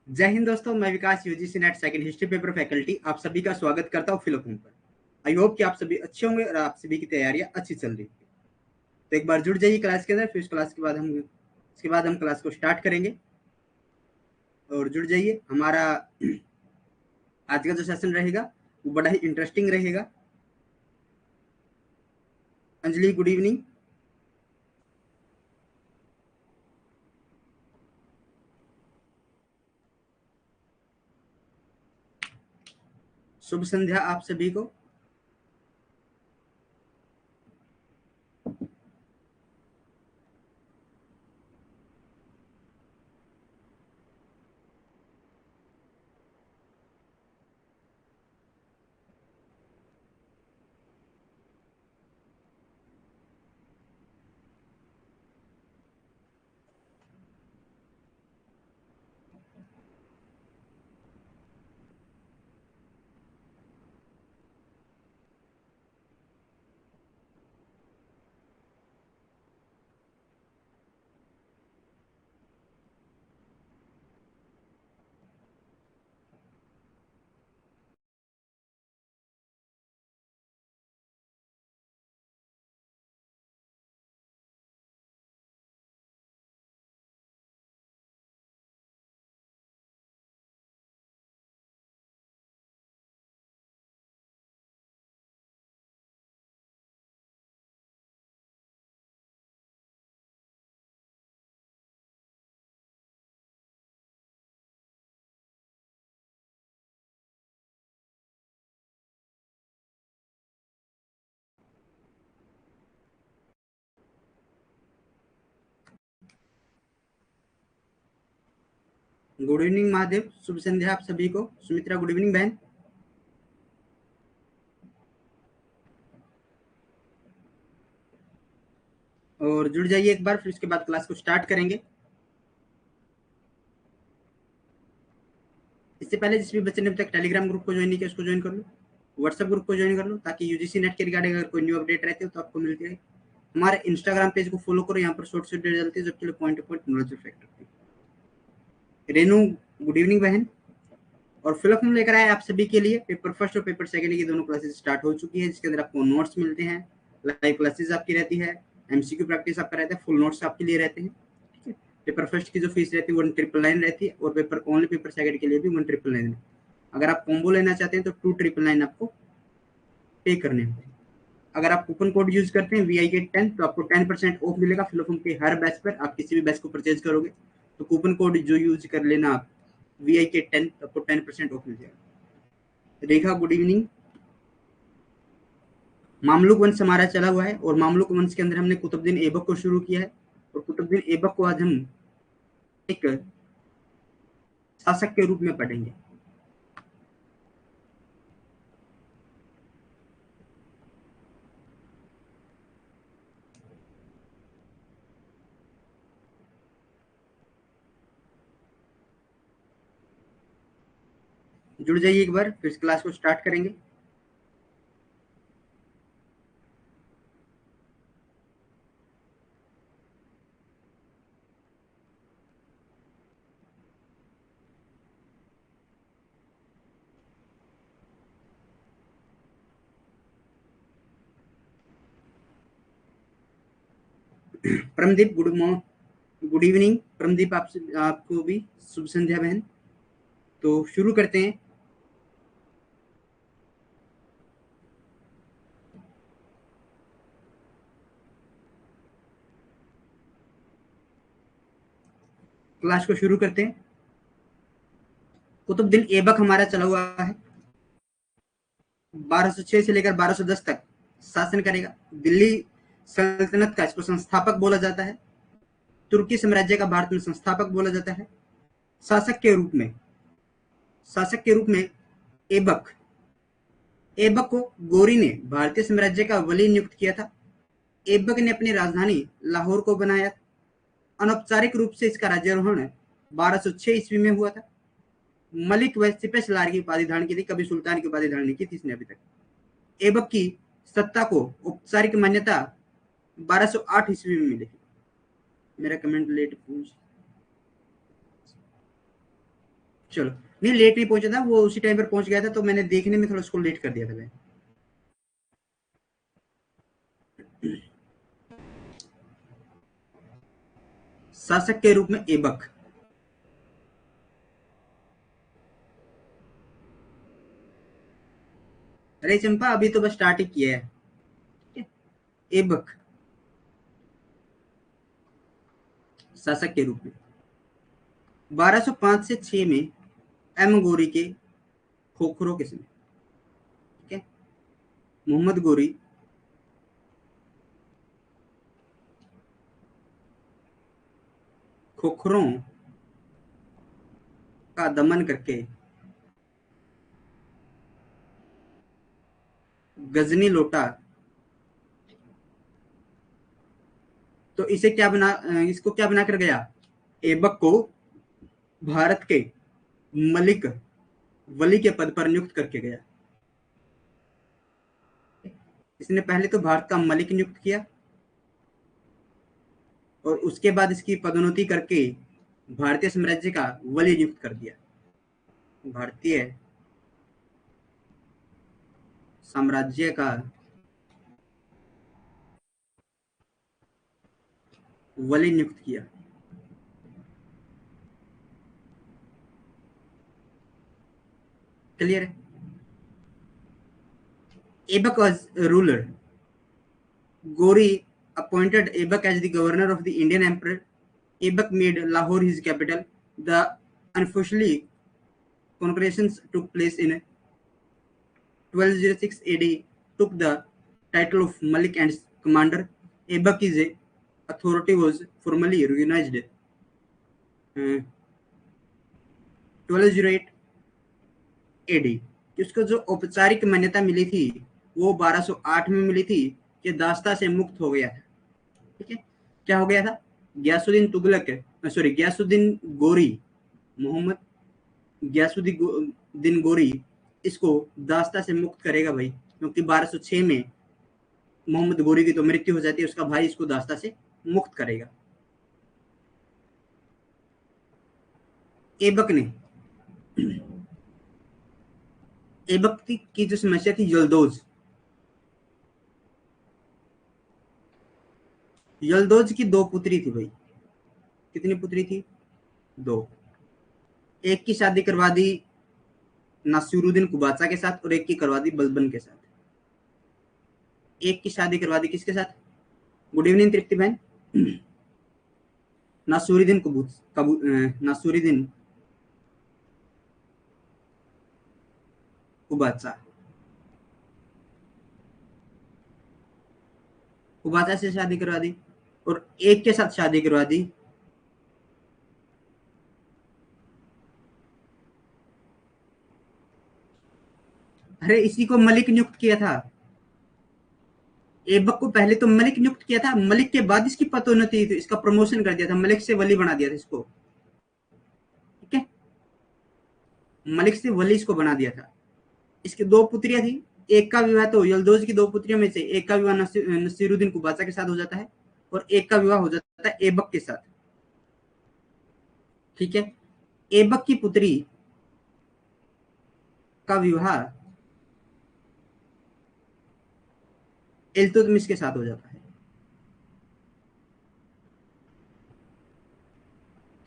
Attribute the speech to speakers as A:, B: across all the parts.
A: जय हिंद दोस्तों, मैं Vikas UGC NET second history paper faculty आप सभी का स्वागत करता हूँ फिलोफोन पर। आई होप कि आप सभी अच्छे होंगे और आप सभी की तैयारियां अच्छी चल रही है। तो एक बार जुड़ जाइए क्लास के अंदर, फिर उस क्लास के बाद हम क्लास को स्टार्ट करेंगे। और जुड़ जाइए। हमारा आज का जो सेशन रहेगा वो बड़ा ही इंटरेस्टिंग रहेगा। Anjali, good evening. शुभ संध्या आप सभी को। गुड इवनिंग महादेव, शुभ संध्या आप सभी को। सुमित्रा, गुड इवनिंग बहन। और जुड़ जाइए एक बार, फिर उसके बाद क्लास को स्टार्ट करेंगे। इससे पहले जिस भी बच्चे ने अभी तक टेलीग्राम ग्रुप को ज्वाइन नहीं किया उसको ज्वाइन कर लो, व्हाट्सएप ग्रुप को ज्वाइन कर लो, ताकि यूजीसी नेट के रिगार्डिंग अगर कोई न्यू अपडेट रहती हो तो आपको मिलती रहे। हमारे इंस्टाग्राम पेज को फॉलो करो, यहाँ पर शॉर्ट वीडियो डालते हैं जो actually point two point knowledge fact रखते हैं। रेनू, गुड इवनिंग बहन। और फिलअप हम लेकर आए आप सभी के लिए पेपर फर्स्ट और पेपर सेकंड की दोनों क्लासेस स्टार्ट हो चुकी है, जिसके अंदर आपको नोट्स मिलते हैं, लाइव क्लासेस आपकी रहती है, एमसीक्यू प्रैक्टिस आपका रहता है, फुल नोट्स आपके लिए रहते हैं। ठीक है। पेपर फर्स्ट की जो फीस रहती है 1999 रहती है, और पेपर ओनली पेपर सेकंड के लिए भी 1999। अगर आप कॉम्बो लेना चाहते हैं तो 2999 आपको पे करने होंगे। अगर आप कूपन कोड यूज करते हैं VIK10 तो आपको 10% ऑफ मिलेगा फिलोफोन के हर बैच पर। आप किसी भी बैच को परचेज करोगे तो कूपन कोड जो यूज कर लेना आप, VIK10, तो आपको 10% ऑफ मिल जाएगा। रेखा, गुड इवनिंग। मामलुक वंश हमारा चला हुआ है, और मामलुक वंश के अंदर हमने कुतुबुद्दीन ऐबक को शुरू किया है। और कुतुबुद्दीन ऐबक को आज हम एक शासक के रूप में पढ़ेंगे। जुड़ जाइए एक बार, फिर इस क्लास को स्टार्ट करेंगे। Paramdeep, good evening. परमदीप, आपको भी शुभ संध्या बहन। तो शुरू करते हैं। क्लास को शुरू करते हैं। कुतुबुद्दीन ऐबक हमारा चला हुआ है, 1206 से लेकर 1210 तक शासन करेगा। दिल्ली सल्तनत का इसको संस्थापक बोला जाता है। तुर्की साम्राज्य का भारत में संस्थापक बोला जाता है। शासक के रूप में शासक के रूप में ऐबक ऐबक को गोरी ने भारतीय साम्राज्य का वली नियुक्त किया था। ऐबक ने अपनी राजधानी लाहौर को बनाया। अनौपचारिक रूप से इसका राज्यारोहण 1206 ईस्वी में हुआ था। मलिक व सिपह की उपाधि धारण की थी, कभी सुल्तान की उपाधि धारण नहीं की थी इसने अभी तक। ऐबक की सत्ता को औपचारिक मान्यता 1208 ईस्वी में मिली। मेरा कमेंट लेट पूछ। चलो, नहीं लेट नहीं पहुंचा था, वो उसी टाइम पर पहुंच गया था, तो मैंने देखने में थोड़ा उसको लेट कर दिया था मैं। शासक के रूप में ऐबक। अरे चंपा, अभी तो बस स्टार्ट ही किया है। ठीक है? ऐबक शासक के रूप में 1205 से 6 में एम गोरी के खोखरों के समय। ठीक है, मोहम्मद गोरी खोखरों का दमन करके गजनी लौटा, तो इसे क्या बना, इसको क्या बना कर गया, ऐबक को भारत के मलिक वली के पद पर नियुक्त करके गया। इसने पहले तो भारत का मलिक नियुक्त किया, और उसके बाद इसकी पदोन्नति करके भारतीय साम्राज्य का वली नियुक्त कर दिया। भारतीय साम्राज्य का वली नियुक्त किया। क्लियर है? Aibak was ruler. Gori appointed Aibak as the governor of the Indian emperor. Aibak made Lahore his capital. The unofficially congregations took place in 1206 AD. Took the title of Malik and commander. Aibak's authority was formally recognized 1208 AD। उसको जो औपचारिक मान्यता मिली थी वो 1208 में मिली थी कि दास्ता से मुक्त हो गया था। ठीक है, क्या हो गया था, गयासुद्दीन तुगलक, सॉरी गयासुद्दीन गोरी, मोहम्मद गयासुद्दीन गोरी इसको दास्ता से मुक्त करेगा भाई, क्योंकि 1206 में मोहम्मद गोरी की तो मृत्यु हो जाती है, उसका भाई इसको दास्ता से मुक्त करेगा। ऐबक ने, ऐबक की जो समस्या थी यलदौज, यलदौज की दो पुत्री थी भाई। कितनी पुत्री थी? दो। एक की शादी करवा दी नासिरुद्दीन कुबाचा के साथ, और एक की करवा दी बलबन के साथ। एक की शादी करवा दी किसके साथ? गुड इवनिंग तृप्ति बहन। नासिरुद्दीन नासिरुद्दीन कुबाचा, कुबाचा से शादी करवा दी, और एक के साथ शादी करवा दी अरे इसी को मलिक नियुक्त किया था। ऐबक को पहले तो मलिक नियुक्त किया था, मलिक के बाद इसकी पदोन्नति, तो इसका प्रमोशन कर दिया था, मलिक से वली बना दिया था इसको। ठीक है, मलिक से वली इसको बना दिया था। इसकी दो पुत्रियां थी, एक का विवाह तो यलदौज की दो पुत्रियों में से एक का विवाह नसीरुद्दीन कुबाचा के साथ हो जाता है, और एक का विवाह हो जाता है ऐबक के साथ। ठीक है, ऐबक की पुत्री का विवाह इल्तुतमिश के साथ हो जाता है।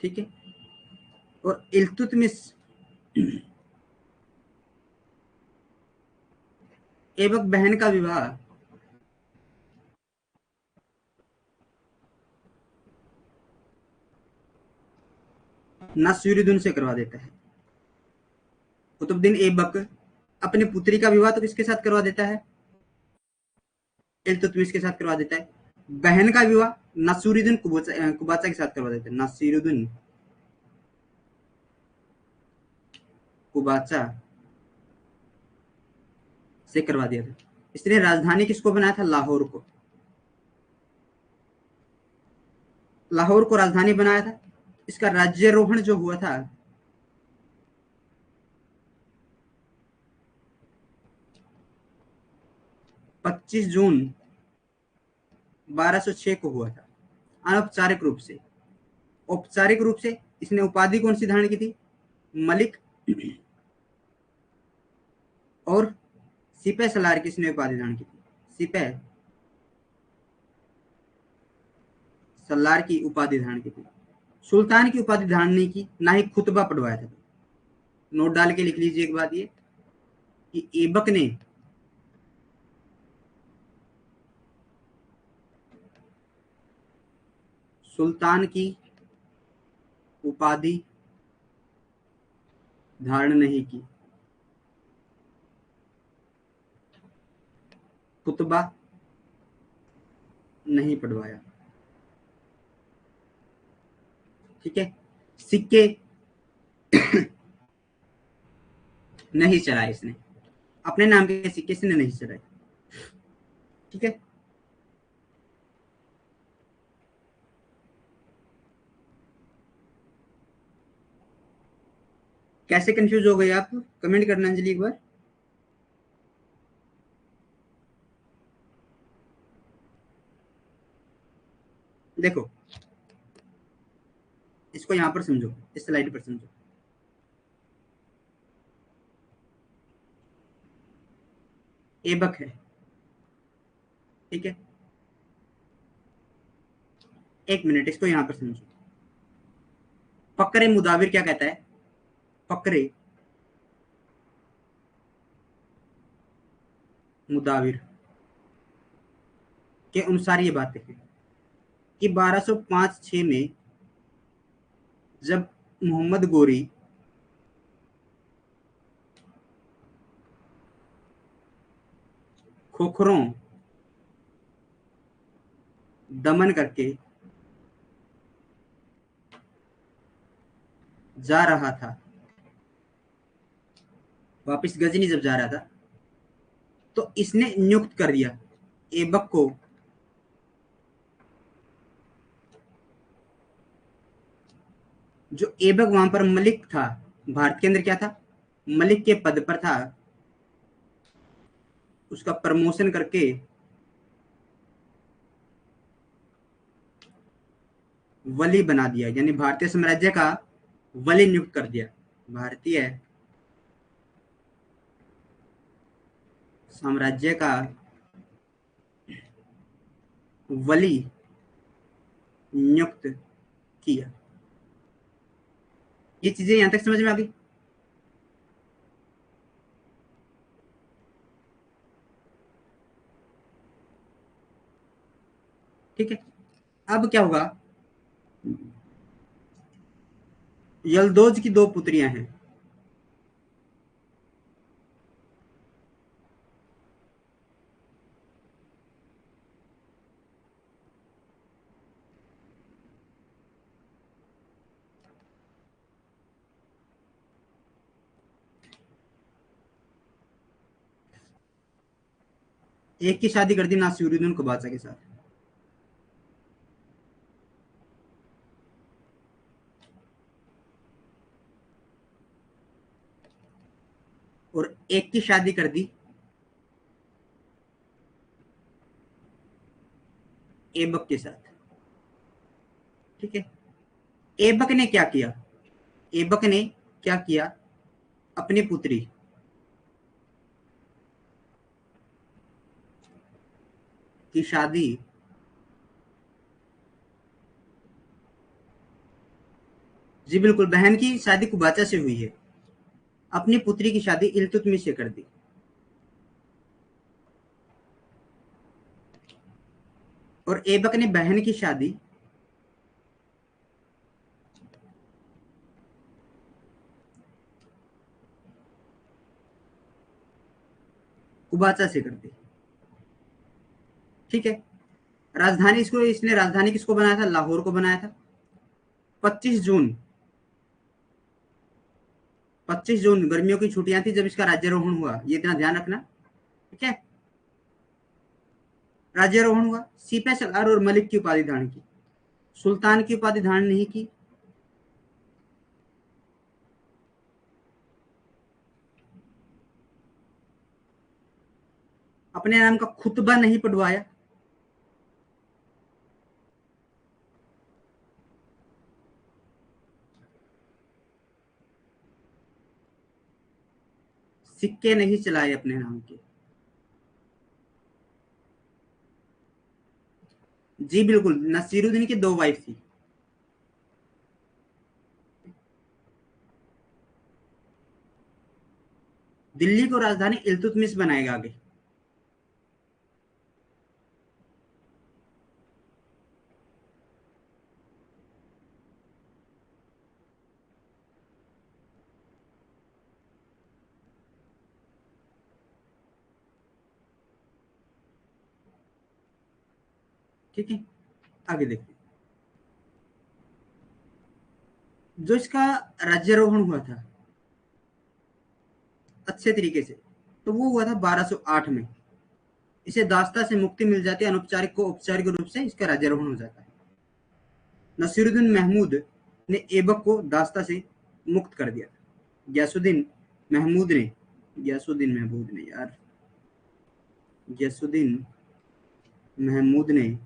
A: ठीक है, और इल्तुतमिश ऐबक बहन का विवाह नासिरुद्दीन से करवा देता है। कुतुबुद्दीन ऐबक अपनी पुत्री का विवाह तो किसके साथ करवा देता है? इल्तुतमिश के साथ करवा देता है। बहन का विवाह नासिरुद्दीन कुबाचा के साथ करवा देता है। नासिरुद्दीन कुबाचा से करवा दिया था। इसने राजधानी किसको बनाया था? लाहौर को। लाहौर को राजधानी बनाया था। इसका राज्यारोहण जो हुआ था 25 जून 1206 को हुआ था, अनौपचारिक रूप से। औपचारिक रूप से इसने उपाधि कौन सी धारण की थी? मलिक और सिपह सलार किसने उपाधि धारण की थी? सिपह सलार की उपाधि धारण की थी। सुल्तान की उपाधि धारण नहीं की, ना ही खुतबा पढ़वाया था। नोट डाल के लिख लीजिए एक बात ये कि ऐबक ने सुल्तान की उपाधि धारण नहीं की, खुतबा नहीं पढ़वाया। ठीक है, सिक्के नहीं चढ़ाए इसने, अपने नाम के सिक्के इसने नहीं चढ़ाए। ठीक है, कैसे कंफ्यूज हो गए आप? कमेंट करना अंजलि एक बार। देखो इसको यहां पर समझो, इस स्लाइड पर समझो। ऐबक है, ठीक है, एक मिनट इसको यहां पर समझो। फक्रे मुदाविर क्या कहता है? फक्रे मुदाविर के अनुसार ये बात है कि 1205-6 में जब मोहम्मद गोरी खोखरों दमन करके जा रहा था, वापिस गजनी जब जा रहा था, तो इसने नियुक्त कर दिया ऐबक को जो ऐबक वहां पर मलिक था, भारत के अंदर क्या था, मलिक के पद पर था, उसका प्रमोशन करके वली बना दिया, यानी भारतीय साम्राज्य का वली नियुक्त कर दिया। भारतीय साम्राज्य का वली नियुक्त किया। ये चीजें यहां तक समझ में आ गई? ठीक है, अब क्या होगा, यलदोज की दो पुत्रियां हैं, एक की शादी कर दी नासिरुद्दीन कुबाचा के साथ, और एक की शादी कर दी ऐबक के साथ। ठीक है, ऐबक ने क्या किया, ऐबक ने क्या किया, अपनी पुत्री की शादी जी बिल्कुल, बहन की शादी कुबाचा से हुई है, अपनी पुत्री की शादी इल्तुतमिश से कर दी। और ऐबक ने बहन की शादी कुबाचा से कर दी। ठीक है, राजधानी इसको, इसने राजधानी किसको बनाया था, लाहौर को बनाया था। 25 जून, 25 जून गर्मियों की छुट्टियां थी जब इसका राज्यारोहण हुआ, ये इतना ध्यान रखना। ठीक है, राज्यारोहण हुआ, सीपे सलार और मलिक की उपाधि धारण की, सुल्तान की उपाधि धारण नहीं की, अपने नाम का खुतबा नहीं पढ़वाया, सिक्के नहीं चलाए अपने नाम के। जी बिल्कुल, नसीरुद्दीन की 2 वाइफ थी। दिल्ली को राजधानी इल्तुतमिश बनाएगा आगे। ठीक है, आगे देखते हैं। जो इसका राज्यारोहण हुआ था अच्छे तरीके से, तो वो हुआ था 1208 में। इसे दास्ता से मुक्ति मिल जाती है, अनौपचारिक को औपचारिक रूप से इसका राज्यारोहण हो जाता है। नसीरुद्दीन महमूद ने ऐबक को दास्ता से मुक्त कर दिया था। गयासुद्दीन महमूद ने गयासुद्दीन महमूद ने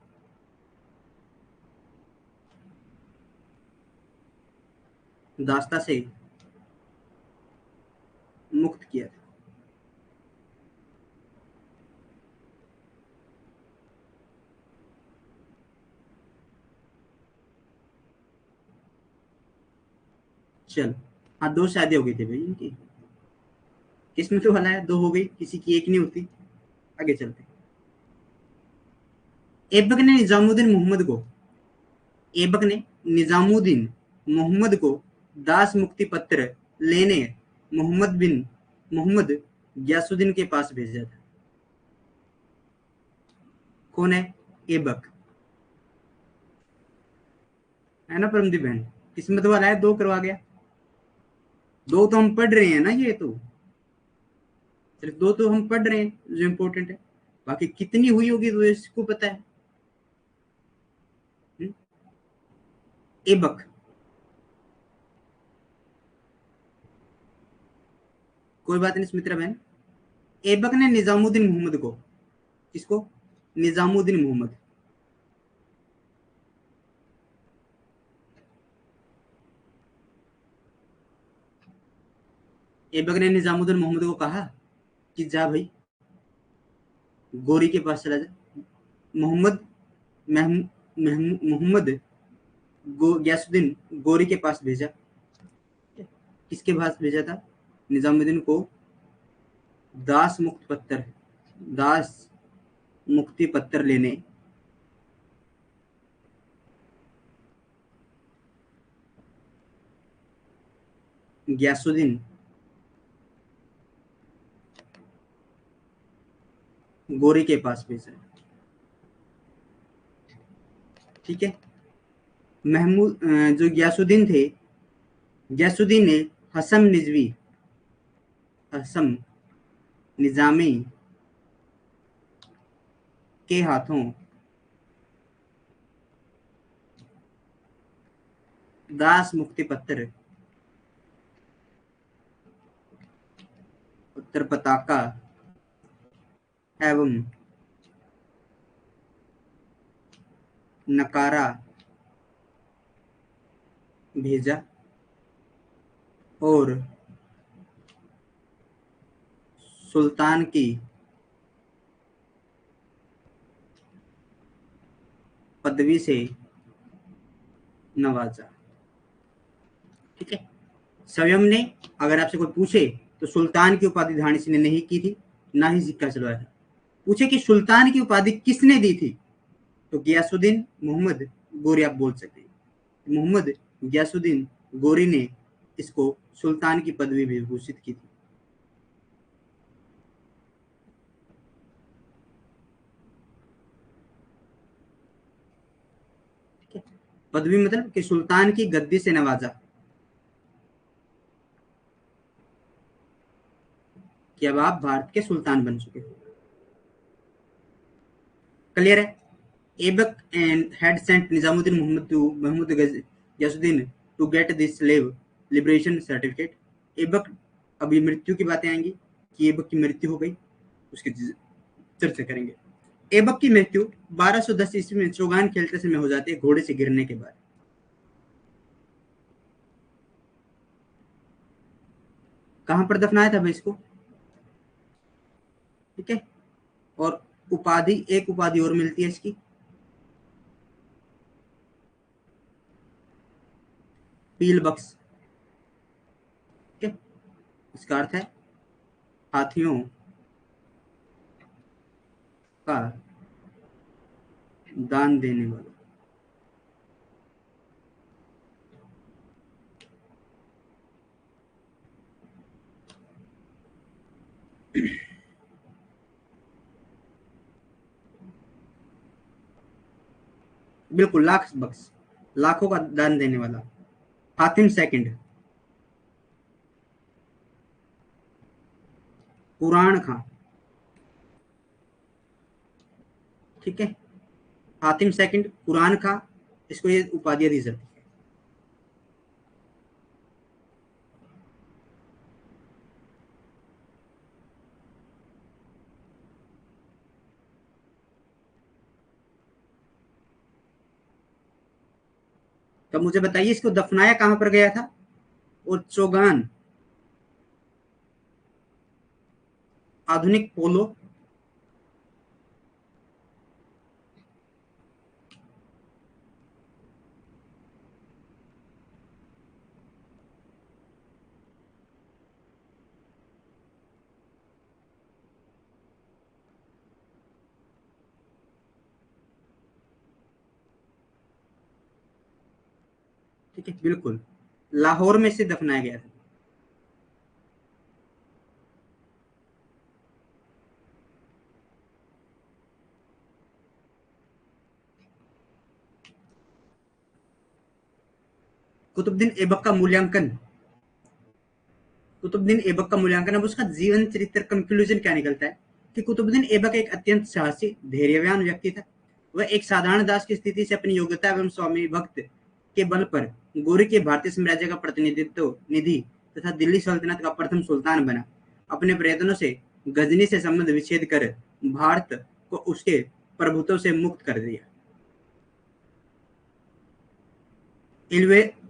A: दास्ता से मुक्त किया था। चल, हाँ 2 शादी हो गई थी भाई इनकी। किस्मत तो भला है, 2 हो गई, किसी की एक नहीं होती। आगे चलते। ऐबक ने निजामुद्दीन मोहम्मद को ऐबक ने निजामुद्दीन मोहम्मद को दास मुक्ति पत्र लेने मोहम्मद गयासुद्दीन के पास भेजा था। कौन है? ऐबक, है ना परमदीप बहन? किस्मत वाला है, 2 करवा गया। 2 तो हम पढ़ रहे हैं ना, ये तो सिर्फ 2 तो हम पढ़ रहे हैं जो इम्पोर्टेंट है। बाकी कितनी हुई होगी तो इसको पता है। ऐबक, कोई बात नहीं सुमित्रा बहन। ऐबक ने निजामुद्दीन मोहम्मद को, किसको? निजामुद्दीन मोहम्मद। ऐबक ने निजामुद्दीन मोहम्मद को कहा कि जा भाई गोरी के पास चला जा। मोहम्मद मोहम्मद गयासुद्दीन गोरी के पास भेजा। किसके पास भेजा था? निजामुद्दीन को दास मुक्ति पत्र लेने गयासुद्दीन गोरी के पास भेजा। ठीक है, महमूद जो गयासुद्दीन ने हसम निजामी के हाथों दास मुक्ति पत्र उत्तर पताका एवं नकारा भेजा और सुल्तान की पदवी से नवाजा। ठीक है, स्वयं ने, अगर आपसे कोई पूछे तो सुल्तान की उपाधि धारण इसने नहीं की थी, ना ही सिक्का चलवाया था। पूछे कि सुल्तान की उपाधि किसने दी थी, तो गयासुद्दीन मोहम्मद गोरी आप बोल सकते हैं। मोहम्मद गयासुद्दीन गोरी ने इसको सुल्तान की पदवी भी घोषित की थी। पदवी मतलब कि सुल्तान की गद्दी से नवाजा, कि अब आप भारत के सुल्तान बन चुके हो। क्लियर है? Aibak and had sent Nizamuddin Mohammad Ghiyasuddin to get this slave liberation certificate. Aibak, अभी मृत्यु की बातें आएंगी कि ऐबक की मृत्यु हो गई, उसकी चर्चा करेंगे। ऐबक की मृत्यु 1210 ईस्वी में चौगान खेलते समय हो जाती है, घोड़े से गिरने के बाद। कहां पर दफनाया था भाई इसको? ठीक है। और उपाधि, एक उपाधि और मिलती है इसकी, पील बख्श। ठीक है, इसका अर्थ है हाथियों का दान देने वाला। बिल्कुल, लाख बख्श, लाखों का दान देने वाला। हातिम सेकंड, कुरान खां। ठीक है, हातिम सेकंड, कुरान खां, इसको ये उपाधियां दी जाती है। तो मुझे बताइए इसको दफनाया कहां पर गया था? और चौगान, आधुनिक पोलो। ठीक है, बिल्कुल, लाहौर में से दफनाया गया था। कुतुबुद्दीन ऐबक का मूल्यांकन, कुतुबुद्दीन ऐबक का मूल्यांकन, अब उसका जीवन चरित्र कंक्लूजन क्या निकलता है कि कुतुबुद्दीन ऐबक एक अत्यंत साहसी, धैर्यवान व्यक्ति था। वह एक साधारण दास की स्थिति से अपनी योग्यता एवं स्वामी भक्त के बल पर गोरी के भारतीय साम्राज्य का प्रतिनिधित्व निधि तथा दिल्ली सल्तनत का प्रथम सुल्तान बना। अपने प्रयत्नों से गजनी से संबंध विच्छेद कर भारत को उसके प्रभुत्व से मुक्त कर दिया।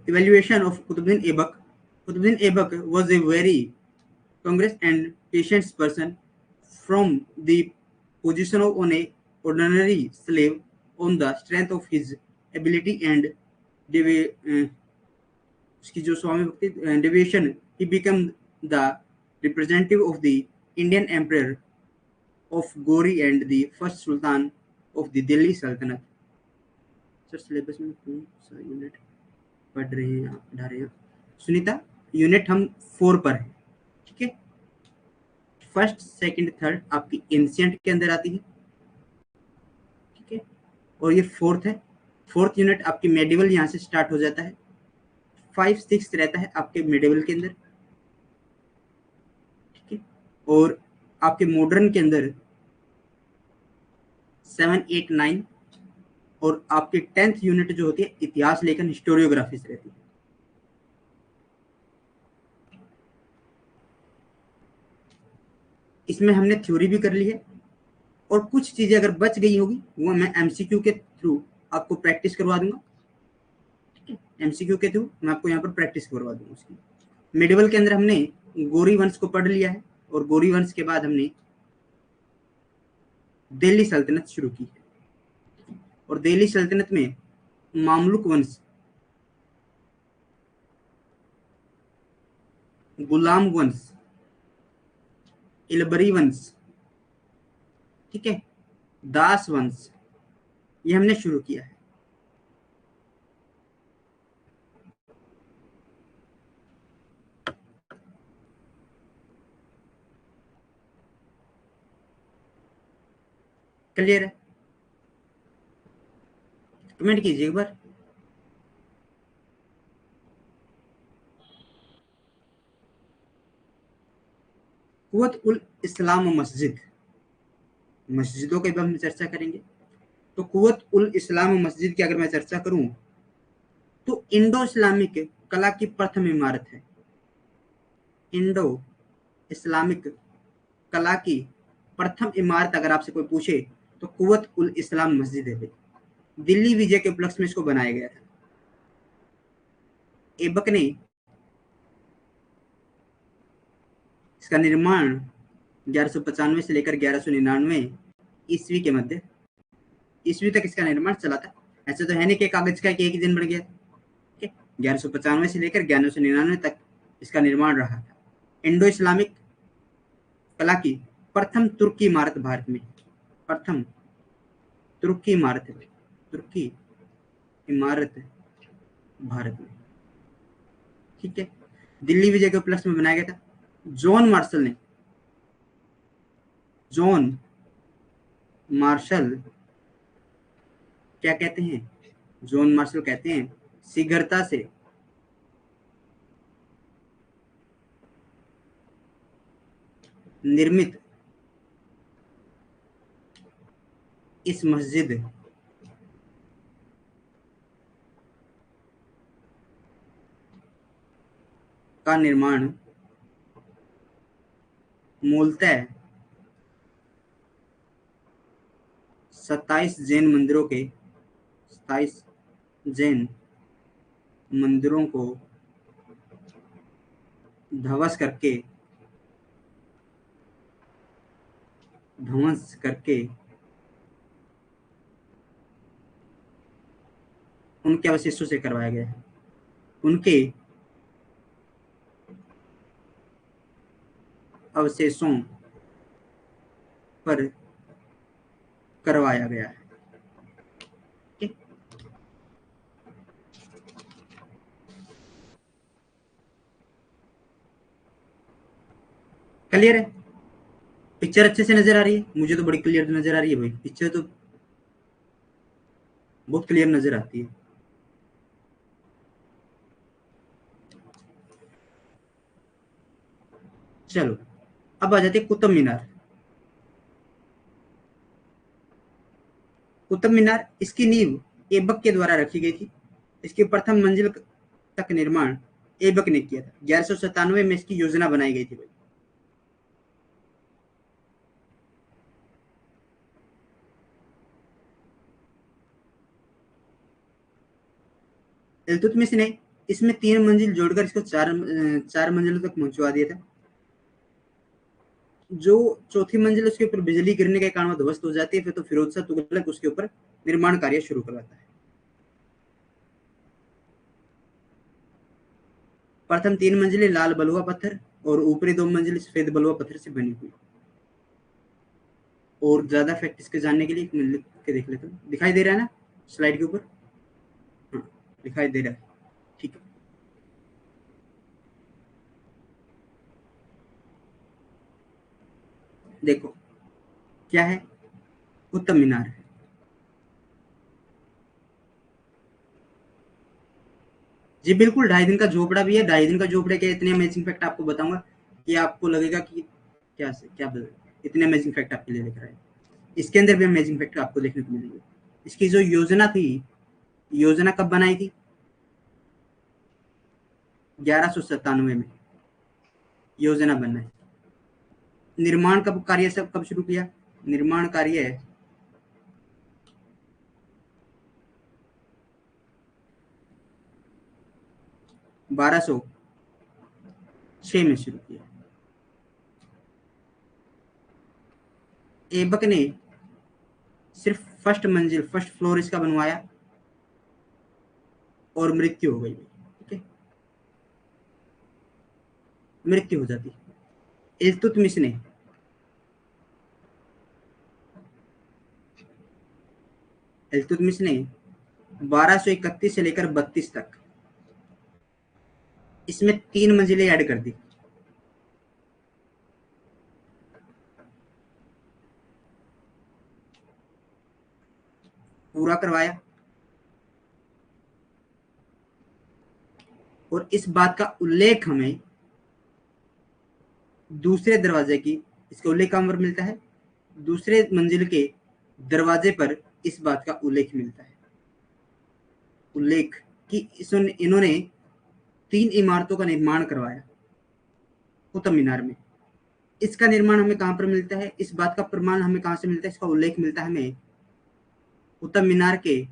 A: Evaluation of Qutbuddin Aibak. Qutbuddin Aibak was a very congress and patient person from the position of an ordinary slave on the strength of his ability and उसकी जो स्वामी भक्ति devotion, he became the representative of the Indian emperor of Gori and the first sultan of the Delhi Sultanate. Sir syllabus में कौन सा unit पढ़ रहे हैं आप, पढ़ा रहे हैं सुनीता? यूनिट हम 4 पर है। ठीक है, फर्स्ट सेकंड थर्ड आपकी एंशिएंट के अंदर आती है। ठीक है, और ये फोर्थ है। फोर्थ यूनिट आपकी मेडिवल यहाँ से स्टार्ट हो जाता है। 5 6 रहता है आपके मेडिवल के अंदर। ठीक है, और आपके मॉडर्न के अंदर 7 8 9, और आपकी 10th यूनिट जो होती है इतिहास लेखन हिस्टोरियोग्राफी से रहती है। इसमें हमने थ्योरी भी कर ली है, और कुछ चीजें अगर बच गई होगी वो मैं एमसीक्यू के थ्रू आपको प्रैक्टिस करवा दूंगा। ठीक है, एमसीक्यू के थ्रू मैं आपको यहाँ पर प्रैक्टिस करवा दूंगा उसकी। मिडिवल के अंदर हमने गोरी वंश को पढ़ लिया है, और गोरी वंश के बाद हमने दिल्ली सल्तनत शुरू की है। और दिल्ली सल्तनत में मामलुक वंश, गुलाम वंश, इलबरी वंश, ठीक है, दास वंश, ये हमने शुरू किया है। क्लियर है? कमेंट कीजिए एक बार। कुव्वत उल इस्लाम मस्जिद, मस्जिदों की हम चर्चा करेंगे। तो कुव्वत उल इस्लाम मस्जिद की अगर मैं चर्चा करूं तो इंडो इस्लामिक कला की प्रथम इमारत है। इंडो इस्लामिक कला की प्रथम इमारत अगर आपसे कोई पूछे तो कुव्वत उल इस्लाम मस्जिद है। दिल्ली विजय के उपलक्ष्य में इसको बनाया गया था। ऐबक ने इसका निर्माण 1195 से लेकर 1199 ईस्वी के मध्य ईस्वी तक इसका निर्माण चला था। ऐसा तो है नहीं कि कागज का एक ही दिन बन गया। 1195 से लेकर 1199 तक इसका निर्माण रहा था। इंडो इस्लामिक कला की प्रथम तुर्की इमारत भारत में, प्रथम तुर्की इमारत भारत में, ठीक है। दिल्ली विजय के उपलक्ष्य में बनाया गया था। जॉन मार्शल क्या कहते हैं? जॉन मार्शल कहते हैं शीघ्रता से निर्मित इस मस्जिद का निर्माण मूलतः 27 जैन मंदिरों को ध्वंस करके उनके अवशेषों से करवाया गया है। उनके अवशेषों पर करवाया गया है। क्लियर है? पिक्चर अच्छे से नजर आ रही है? मुझे तो बड़ी क्लियर नजर आ रही है भाई, पिक्चर तो बहुत क्लियर नजर आती है। चलो अब आ जाते कुतुब मीनार। कुतुब मीनार इसकी नींव ऐबक के द्वारा रखी गई थी। इसकी प्रथम मंजिल तक निर्माण ऐबक ने किया था। 1197 में इसकी योजना बनाई गई थी भाई। इल्तुतमिश ने इसमें 3 मंजिल जोड़कर इसको 4 मंजिलों तक पहुंचवा दिया था। जो चौथी मंजिल उसके ऊपर बिजली गिरने के कारण ध्वस्त हो जाती है, फिर तो फिरोज शाह तुगलक उसके ऊपर निर्माण कार्य शुरू करवाता है। प्रथम 3 मंजिलें लाल बलुआ पत्थर और ऊपरी 2 मंजिलें सफेद बलुआ पत्थर से बनी हुई। और ज्यादा फैक्ट इसके जानने के लिए मैं लिख के देख लेता हूँ। दिखाई दे रहा है ना स्लाइड के ऊपर? हाँ दिखाई दे रहा है, ठीक है। देखो क्या है, कुतुब मीनार है। जी बिल्कुल, 2.5 दिन का झोपड़ा भी है। 2.5 दिन का झोपड़े के इतने अमेजिंग फैक्ट आपको बताऊंगा कि आपको लगेगा कि क्या इतने अमेजिंग फैक्ट आपके लिए लेकर आए। इसके अंदर भी अमेजिंग फैक्ट आपको देखने को मिलेंगे। इसकी जो योजना थी, योजना कब बनाई थी? 1197 में योजना बनाई। निर्माण कब कार्य सब कब शुरू किया? निर्माण कार्य 1206 में शुरू किया। ऐबक ने सिर्फ फर्स्ट फ्लोर इसका बनवाया और मृत्यु हो गई। ठीक है, मृत्यु हो जाती। इल्तुतमिश ने 1231 से लेकर 32 तक इसमें 3 मंजिलें ऐड कर दी। पूरा करवाया। और इस बात का उल्लेख हमें दूसरे दरवाजे की, इसका उल्लेख कहाँ पर मिलता है? दूसरे मंजिल के दरवाजे पर इस बात का उल्लेख मिलता है, उल्लेख कि इन्होंने 3 इमारतों का निर्माण करवाया कुतुब मीनार में। इसका निर्माण हमें कहां पर मिलता है? इस बात का प्रमाण हमें कहां से मिलता है? इसका उल्लेख मिलता है हमें कुतुब मीनार के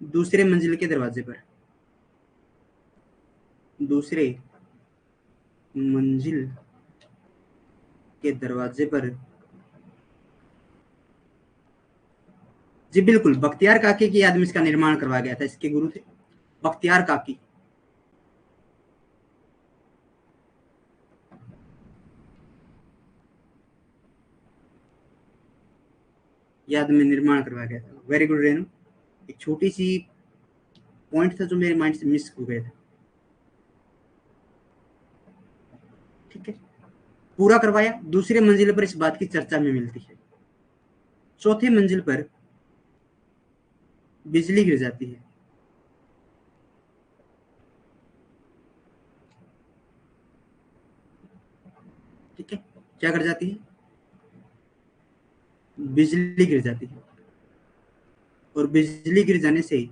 A: दूसरे मंजिल के दरवाजे पर। दूसरे मंजिल के दरवाजे पर। जी बिल्कुल, बख्तियार काकी की याद में इसका निर्माण करवाया गया था। इसके गुरु थे बख्तियार काकी। याद में निर्माण करवाया गया था। Very good Renu. एक छोटी सी पॉइंट था जो मेरे माइंड से मिस हो गया था। ठीक है, पूरा करवाया। दूसरी मंजिल पर इस बात की चर्चा में मिलती है। चौथी मंजिल पर बिजली गिर जाती है। ठीक है, क्या कर जाती है? बिजली गिर जाती है। और बिजली गिर जाने से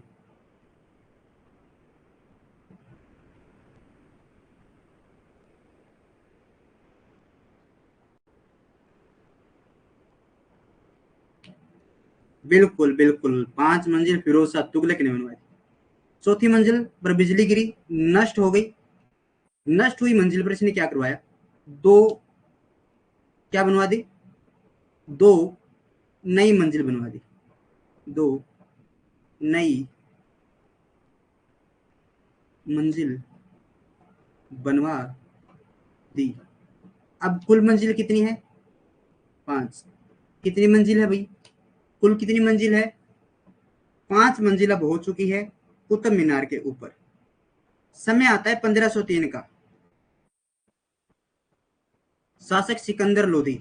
A: बिल्कुल बिल्कुल, 5 मंजिल फिरोज शाह तुगलक ने बनवाई। चौथी मंजिल पर बिजली गिरी, नष्ट हो गई। नष्ट हुई मंजिल पर इसने क्या करवाया? दो, क्या बनवा दी? दो नई मंजिल बनवा दी। दो नई मंजिल बनवा दी। अब कुल मंजिल कितनी है? 5। कितनी मंजिल है भाई? कुल कितनी मंजिल है? 5 मंजिल अब हो चुकी है कुतुब मीनार के ऊपर। समय आता है 1503 का। शासक सिकंदर लोधी।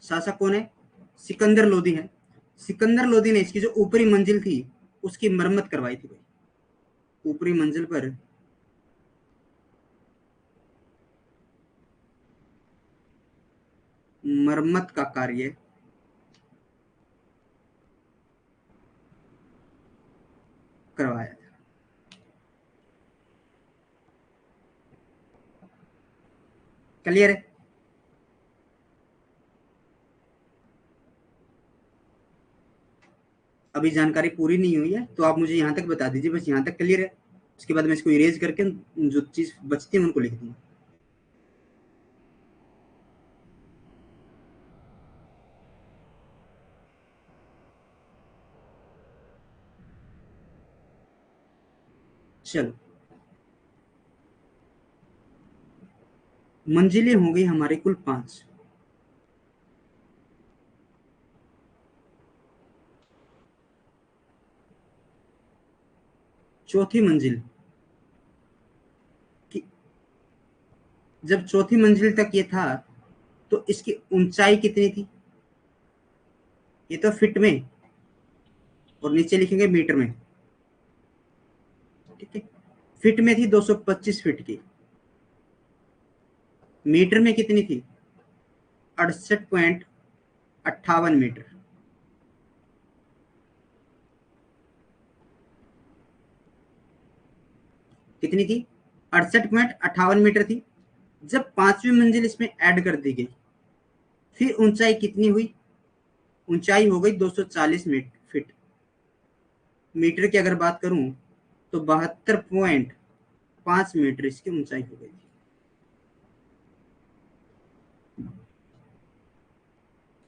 A: शासक कौन है? सिकंदर लोधी है। सिकंदर लोधी ने इसकी जो ऊपरी मंजिल थी उसकी मरम्मत करवाई थी भाई। ऊपरी मंजिल पर मरम्मत का कार्य करवाया था। क्लियर है? अभी जानकारी पूरी नहीं हुई है तो आप मुझे यहाँ तक बता दीजिए, बस यहाँ तक क्लियर है। उसके बाद मैं इसको इरेज करके जो चीज बचती है उनको लिख दूंगा। चलो, मंजिलें हो गई हमारे कुल 5। चौथी मंजिल की, जब चौथी मंजिल तक ये था तो इसकी ऊंचाई कितनी थी? ये तो फिट में, और नीचे लिखेंगे मीटर में। ठीक है, फिट में थी 225 फीट की। मीटर में कितनी थी? 68.58 मीटर। कितनी थी? 68.58 मीटर थी। जब 5वीं मंजिल इसमें ऐड कर दी गई, फिर ऊंचाई कितनी हुई? ऊंचाई हो गई 240 फीट। मीटर की अगर बात करूं तो 72.5 मीटर इसकी ऊंचाई हो गई थी।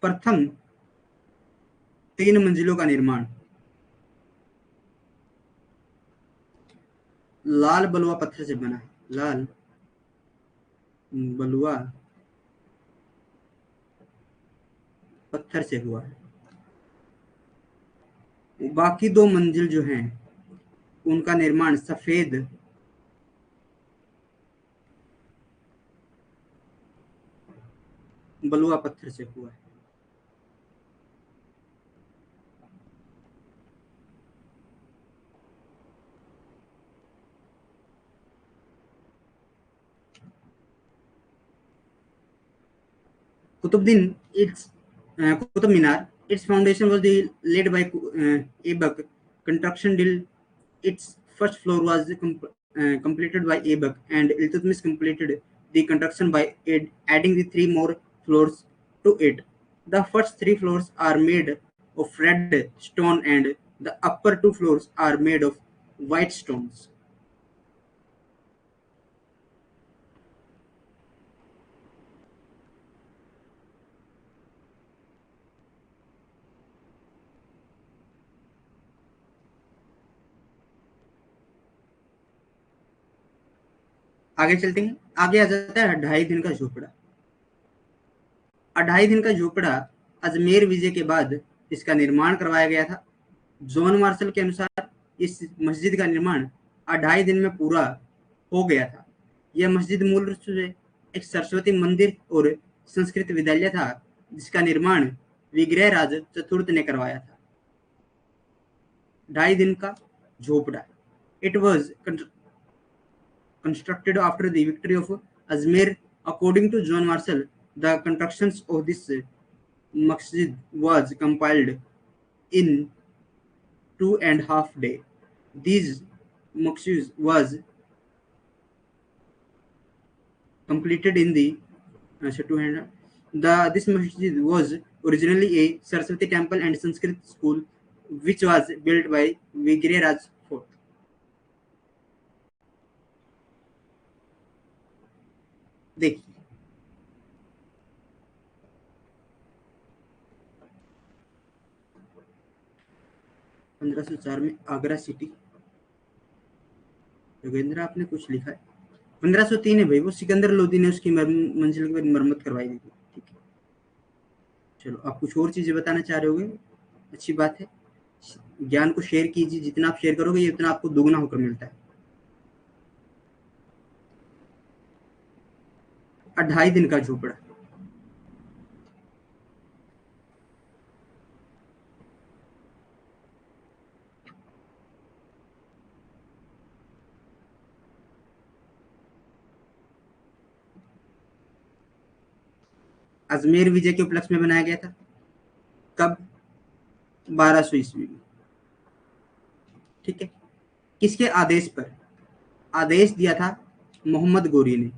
A: प्रथम 3 मंजिलों का निर्माण लाल बलुआ पत्थर से बना है। लाल बलुआ पत्थर से हुआ है। बाकी 2 मंजिल जो हैं उनका निर्माण सफेद बलुआ पत्थर से हुआ है। Qutbuddin, its Qutub Minar, its foundation was laid by Aibak. Construction till its first floor was completed by Aibak, and Iltutmish completed the construction by adding the 3 more floors to it. The first 3 floors are made of red stone, and the upper 2 floors are made of white stones. आगे चलते हैं। आगे आ जाता है 2.5 दिन का झोपड़ा। 2.5 दिन का झोपड़ा अजमेर विजय के बाद इसका निर्माण करवाया गया था। जॉन मार्शल के अनुसार इस मस्जिद का निर्माण 2.5 दिन में पूरा हो गया था। यह मस्जिद मूल रूप से एक सरस्वती मंदिर और संस्कृत विद्यालय था, जिसका निर्माण विग्रह राज चतुर्थ ने करवाया था। 2.5 दिन का झोपड़ा। It was constructed after the victory of Ajmer. According to John Marshall, the constructions of this masjid was compiled in 2.5 days. This masjid was completed in the this masjid was originally a Saraswati temple and Sanskrit school, which was built by Vigre Raj IV. देखिए 1504 में Agra city. Yogendra आपने कुछ लिखा है। 1503 है भाई, वो सिकंदर लोदी ने उसकी मंजिल की मरम्मत करवाई थी। ठीक है, चलो आप कुछ और चीजें बताना चाह रहे होगे, अच्छी बात है। ज्ञान को शेयर कीजिए, जितना आप शेयर करोगे उतना आपको दोगुना होकर मिलता है। 2.5 दिन का झोपड़ा। अजमेर विजय के उपलक्ष्य में बनाया गया था। कब? 1200 ईस्वी में। ठीक है, किसके आदेश पर? आदेश दिया था मोहम्मद गोरी ने।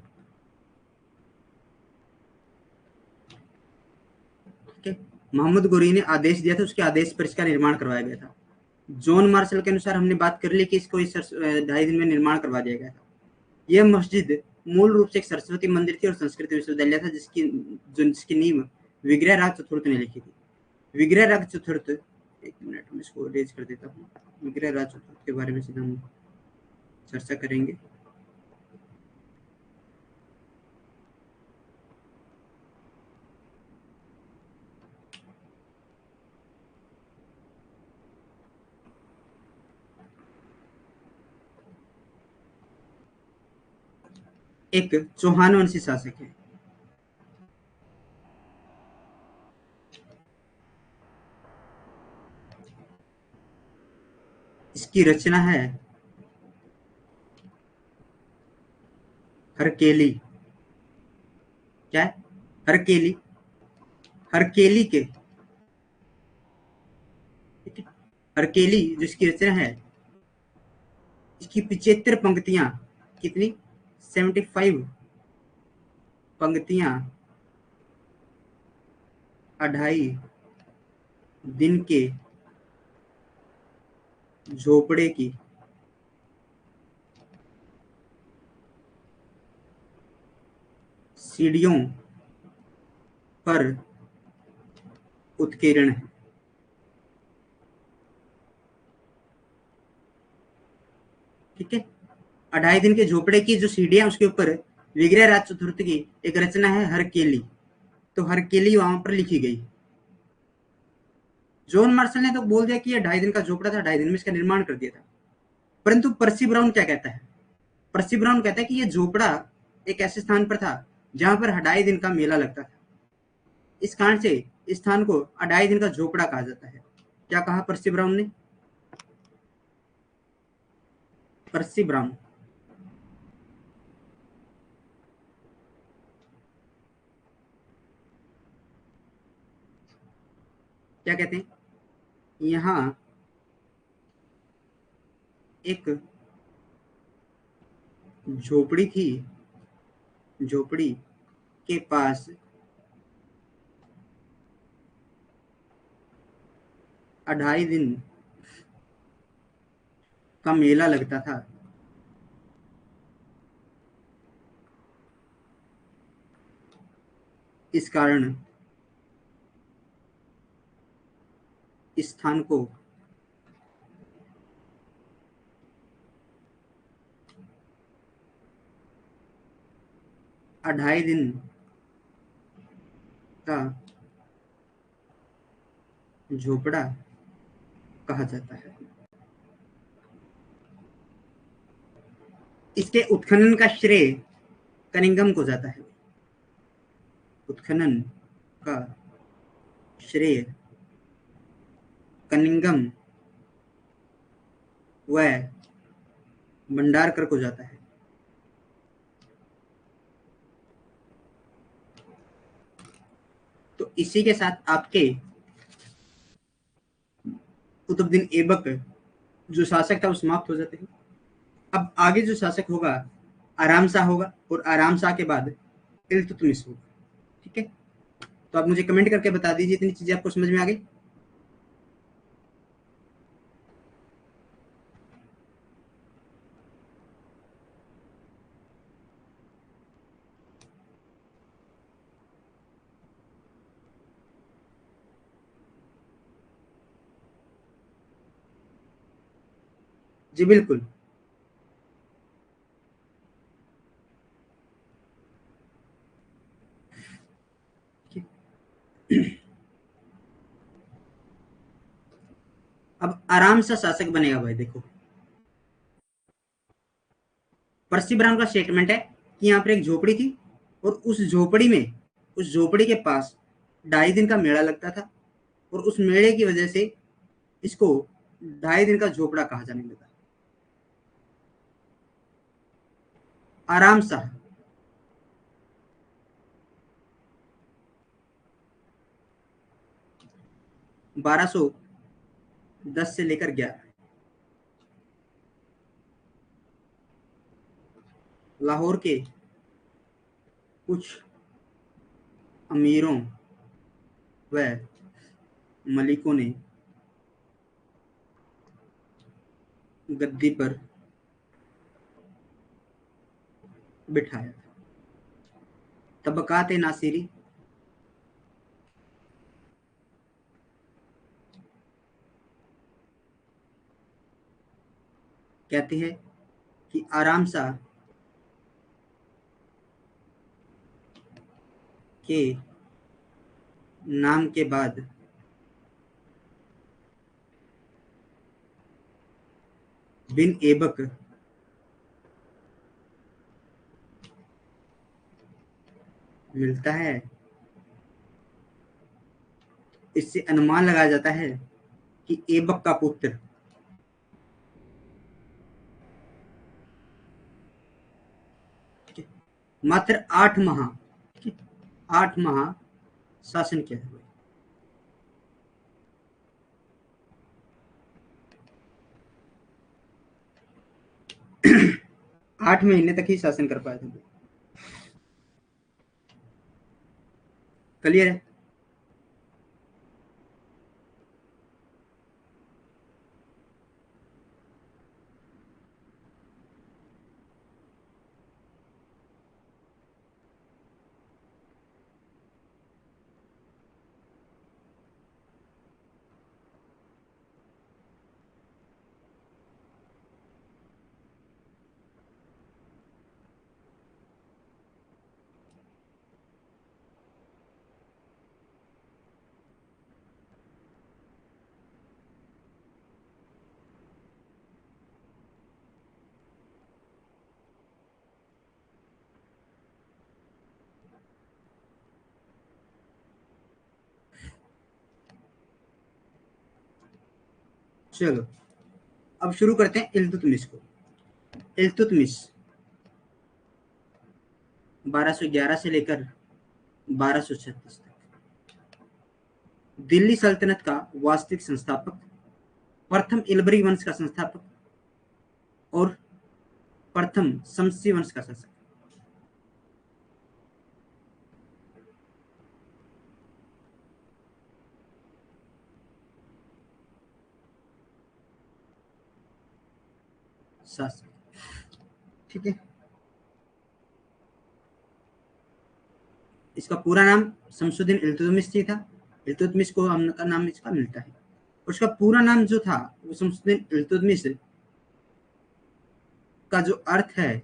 A: ठीक है, मोहम्मद गोरी ने आदेश दिया था, उसके आदेश पर इसका निर्माण करवाया गया था। जॉन मार्शल के अनुसार हमने बात कर ली कि इसको इस 2.5 दिन में निर्माण करवा दिया गया था। यह मस्जिद मूल रूप से एक सरस्वती मंदिर थी और संस्कृत विश्वविद्यालय था, जिसकी नींव विग्रह राज चतुर्थ ने लिखी थी। विग्रह राज चतुर्थ, एक मिनट में इसको रेज कर देता हूँ। विग्रह राज चतुर्थ के बारे में सीधा हम चर्चा करेंगे। एक चौहान वंशी शासक है। इसकी रचना है हरकेली। क्या है? हरकेली। हरकेली के, ठीक है, हरकेली जिसकी रचना है, इसकी 75 पंक्तियां, कितनी? 75 पंक्तियां 2.5 दिन के झोपड़े की सीढ़ियों पर उत्कीर्ण है। ठीक है, 2.5 दिन के झोपड़े की जो सीढ़ियां, उसके ऊपर विग्रह राज चतुर्थ की एक रचना है हरकेली। तो हरकेली वहां पर लिखी गई। जॉन मार्शल ने तो बोल दिया कि यह 2.5 दिन का झोपड़ा था, 2.5 दिन में इसका निर्माण कर दिया था। परंतु पर्सी ब्राउन क्या कहता है? पर्सी ब्राउन कहता है कि यह झोपड़ा एक ऐसे स्थान पर था जहां पर 2.5 दिन का मेला लगता था। इस कारण से इस स्थान को 2.5 दिन का झोपड़ा कहा जाता है। क्या कहा पर्सी ब्राउन ने? पर्सी ब्राउन क्या कहते हैं? यहाँ एक झोपड़ी थी, झोपड़ी के पास 2.5 दिन का मेला लगता था। इस कारण इस स्थान को 2.5 दिन का झोपड़ा कहा जाता है। इसके उत्खनन का श्रेय कनिंगम को जाता है। उत्खनन का श्रेय कनिंगम व भंडारकर को जाता है। तो इसी के साथ आपके कुतुबुद्दीन ऐबक जो शासक था वो समाप्त हो जाते हैं। अब आगे जो शासक होगा आराम शाह होगा और आराम शाह के बाद इल्तुतमिश होगा। ठीक है, तो आप मुझे कमेंट करके बता दीजिए इतनी चीजें आपको समझ में आ गई। जी बिल्कुल। अब आराम से शासक बनेगा भाई। देखो पर्सी ब्राउन का स्टेटमेंट है कि यहाँ पर एक झोपड़ी थी और उस झोपड़ी के पास 2.5 दिन का मेला लगता था और उस मेले की वजह से इसको 2.5 दिन का झोपड़ा कहा जाने लगा। आराम शाह 1210 से लेकर 11 लाहौर के कुछ अमीरों व मलिकों ने गद्दी पर बिठाया। तबकात नासिरी कहती है कि आराम शाह के नाम के बाद बिन ऐबक मिलता है। इससे अनुमान लगाया जाता है कि ऐबक का पुत्र मात्र 8 माह शासन किया है। 8 महीने तक ही शासन कर पाए थे। क्लियर है। चलो अब शुरू करते हैं इल्तुतमिश को। इल्तुतमिश 1211 से लेकर 1236 तक दिल्ली सल्तनत का वास्तविक संस्थापक, प्रथम इलबरी वंश का संस्थापक और प्रथम शमसी वंश का शासक। ठीक है, इसका पूरा नाम शमसुद्दीन इल्तुतमिश ही था। इल्तुतमिश को हम का नाम इसका मिलता है। उसका पूरा नाम जो था वो शमसुद्दीन इल्तुतमिश का जो अर्थ है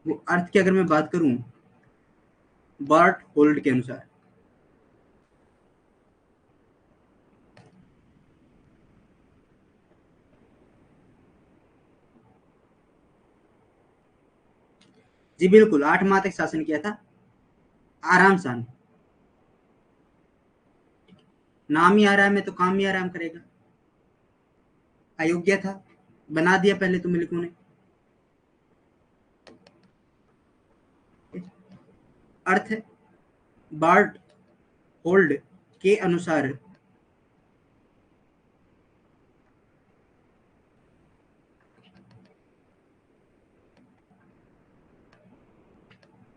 A: वो अर्थ की अगर मैं बात करूं बार्ट होल्ड के अनुसार। जी बिल्कुल, 8 माह तक शासन किया था, आराम सान। नाम ही आराम है तो काम ही आराम करेगा। अयोग्य था, बना दिया पहले तो मलिकों ने। अर्थ है, बार्ट होल्ड के अनुसार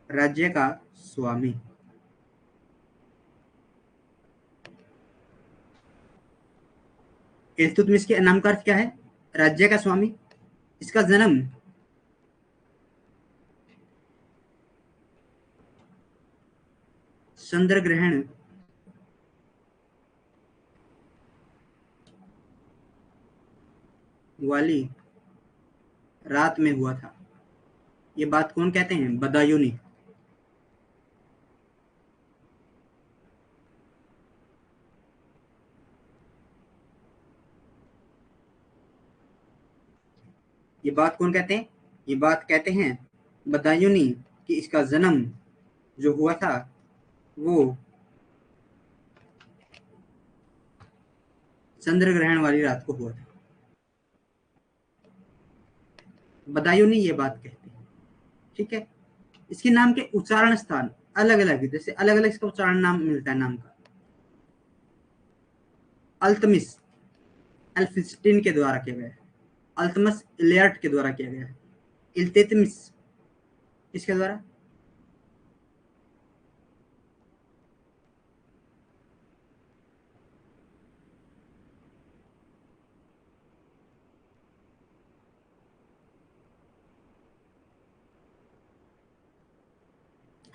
A: राज्य का स्वामी। इल्तुतमिश के नाम का अर्थ क्या है? राज्य का स्वामी। इसका जन्म चंद्र ग्रहण वाली रात में हुआ था। ये बात कौन कहते हैं? बदायूनी। ये बात कौन कहते हैं? ये बात कहते हैं बदायूनी कि इसका जन्म जो हुआ था वो चंद्र ग्रहण वाली रात को हुआ था। बदायूनी ये बात कहते हैं। ठीक है। इसके नाम के उच्चारण स्थान अलग अलग, जैसे अलग अलग इसका उच्चारण नाम मिलता है नाम का। अल्तमिस एल्फिस्टिन के द्वारा किया गया है। अल्तमस इलियट के द्वारा किया गया है। इल्तेतमिस किसके द्वारा?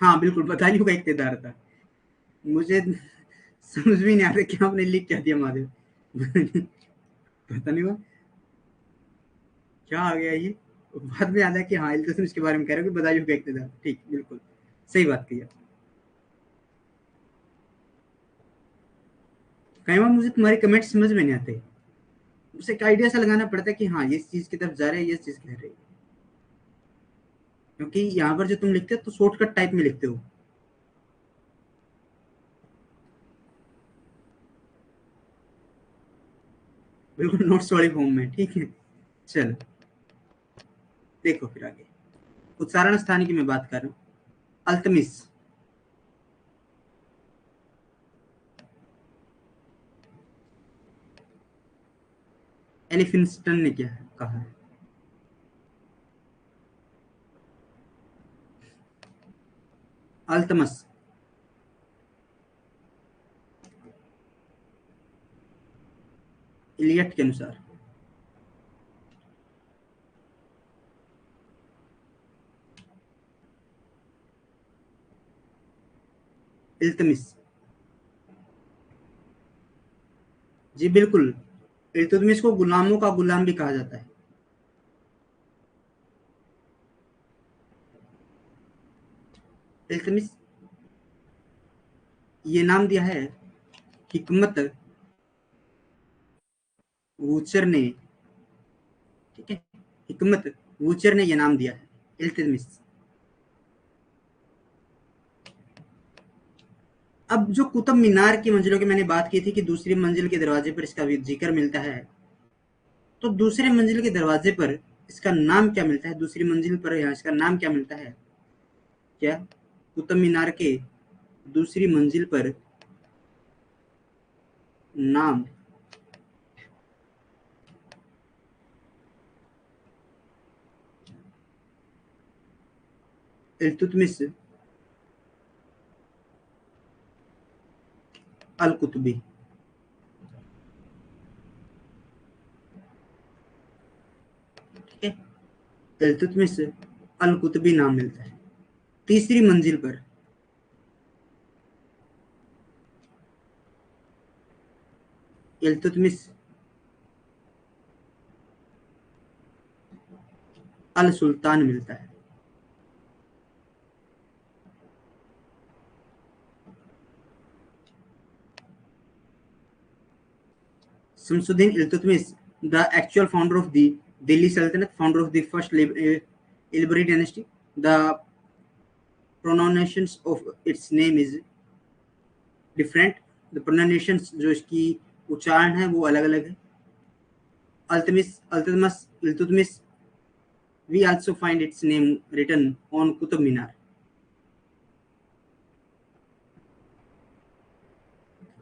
A: हाँ बिल्कुल, बदायूं का इक्तेदार था। मुझे समझ भी नहीं आ रहा क्या आपने लिख क्या दिया महादेव। पता नहीं हुआ क्या आ गया ये। बाद में याद है कि हाँ इल्तुतमिश के बारे में कह रहे हो कि बदायूं का इक्तेदार। ठीक, बिल्कुल सही बात कही। कई बार मुझे तुम्हारे कमेंट समझ में नहीं आते, उसे एक आइडिया सा लगाना पड़ता है कि हाँ ये चीज की तरफ जा रहे हैं, ये चीज कह रहे हैं। क्योंकि यहाँ पर जो तुम लिखते हो तो शॉर्टकट टाइप में लिखते हो। बिल्कुल नोट्स वाली फॉर्म में। ठीक है, चलो देखो फिर आगे। उच्चारण स्थान की मैं बात कर रहा हूँ। अल्तमिस। एलिफिंस्टन ने क्या है कहा है? अल्तमस इलियट के अनुसार। इल्तमिस। जी बिल्कुल, इल्तुतमिश को गुलामों का गुलाम भी कहा जाता है। इल्तमिस ये नाम दिया है हिकमत वूचर ने। ठीक है, हिकमत वूचर ने यह नाम दिया है इल्तमिस। अब जो कुतुब मीनार की मंजिलों की मैंने बात की थी कि दूसरी मंजिल के दरवाजे पर इसका जिक्र मिलता है, तो दूसरे मंजिल के दरवाजे पर इसका नाम क्या मिलता है? दूसरी मंजिल पर यहाँ इसका नाम क्या मिलता है? क्या कुतुब मीनार के दूसरी मंजिल पर नाम इल्तुतमिश अल कुतुबी। ठीक है, इल्तुतमिश अल कुतुबी नाम मिलता है तीसरी मंजिल पर। इल्तुतमिश अल सुल्तान मिलता है। Shamsuddin Iltutmish, the actual founder of the Delhi Sultanate, founder of the first Ilbari dynasty. The pronunciations of its name is different. The pronunciations जो इसकी उच्चारण है वो अलग अलग है. Iltutmish, Iltutmish, we also find its name written on Qutub Minar.